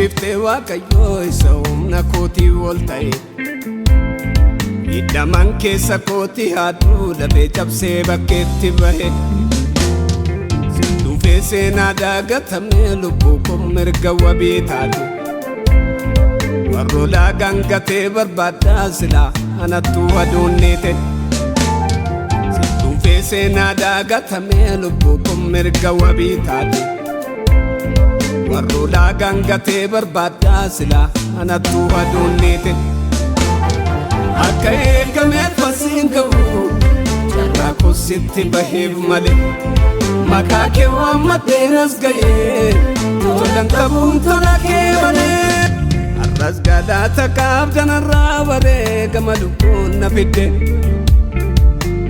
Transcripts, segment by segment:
Eebbifte Waaqayyoo isa humna kootii ol ta'e Hidhaman keessa kootii haaduu lafee cabsee bakkeetti bahe Dhufee seenaa dagatamee lubbuu koo mirga wabii taate Warroolaa gangatee barbaadaa silaa anattuu aduunneete Dhufee seenaa dagatamee lubbuu koo mirga wabii taate Warroolaa gangatee barbaadaa silaa anattuu aduunneete Akka eegamee fasiin ga'u carraa koo sitti baheef malee Maqaa kee waammadheenas ga'ee tolan qabuun tola kee malee Arras galaata qabdanarraa wareegama lubbuun na fidde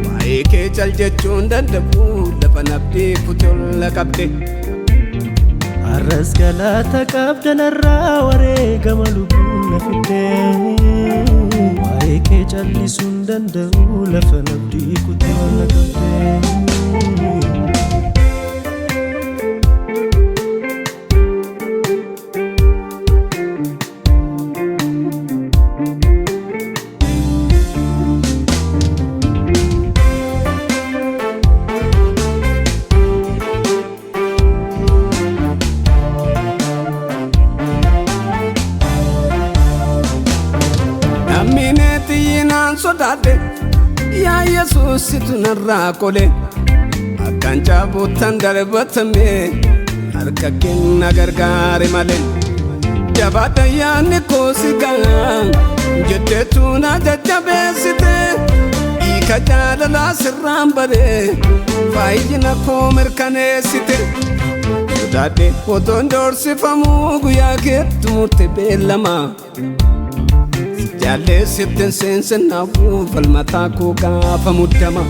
Waa'ee kee cal jechuun danda'u lafa nabdii kutolla qabde Arras galaata qabdanarraa wareegama lubbuun na fidde Waa'ee kee callisuun danda'u lafa nabdii kutolla qabde Sodaate yaa Yesuus situ narraa qole akkaan caabuuttan darbatame harka kenna gargaare malee jabaadha yaanni koo si ga'a jetteetu na jajjabeessite hiika jaalalaa sirraan baree fayyina koo mirkaneessite sodaadhe otoon doorsifamuu guyyaa keetti murte beellamaa Jaalle sittin seensa naafuu falmataa koo gaafa muddama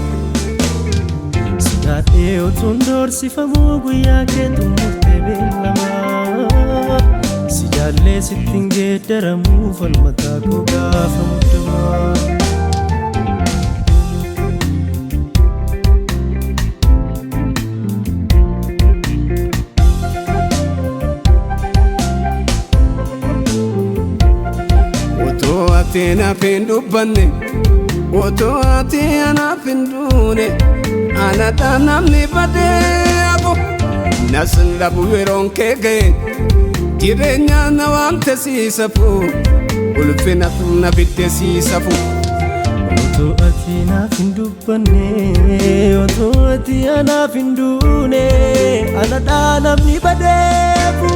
Sodaadhee otuun doorsifamuu guyyaa keetti murte beellama Si jaallee sittin geeddaramuu falmataa koo gaafa muddama Anaaf hin dubbanne otoo ati anaaf hin duune anadhaan namni badee hafu nasin dhabu yeroon kee ga'e jireenya na waamte siisafu ulfina na fidde siisafu Otoo ati anaaf hin dubbanne otoo ati anaaf hin duune anadhaan namni badee hafu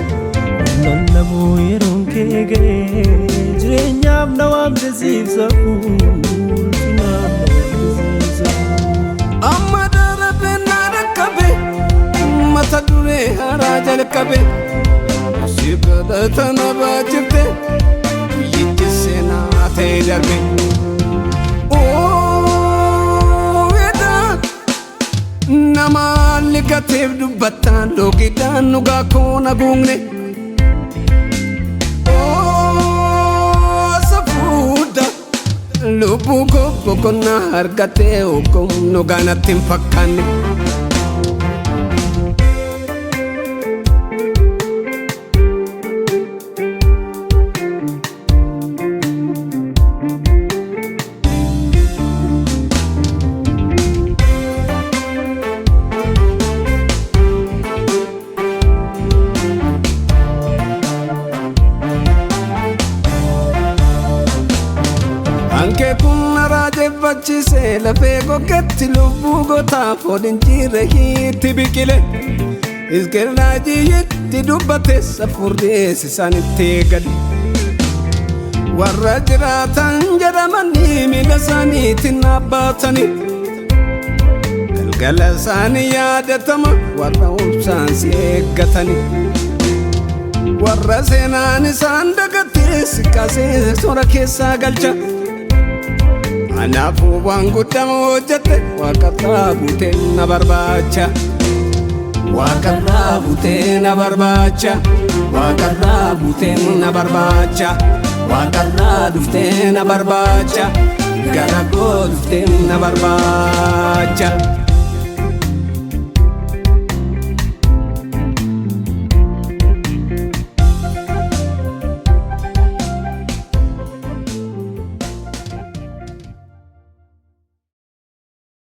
nan dhabu yeroon kee ga'e jireenyaaf na waamte siibsafu ulfinaaf na waamte siibsafu Amma darabee na rakkabe mata duree haaraa jalqabe si galata na baachifte biyyichi seenaa ta'e darbe Nama ligateef dubbattaan loogiidhaan dhugaa koo na guungne Lubbuu koo boqonnaa argatee ogummaa gaanatti hin fakkaanne Anke kun raajeffachise lafee gogeetti lubbuu gootaaf waliin jire hiitti biqile Iskerlaajiyetti dubbate safurrees isaanitti gadi Warra jiraatan jedhamanii miila isaaniitiin dhaabbatanii Galgala isaanii yaadatama warra obsaan si eeggatanii Warra seenaan isaan dagatee si kaasee sora keessaa galcha Anaafuu waan guddaa hojjette waaqarraa buutee na barbaacha Waaqarraa buutee na barbaacha Waaqarraa buutee na barbaacha Waaqarraa dhuftee na barbaacha Gara koo dhuftee na barbaacha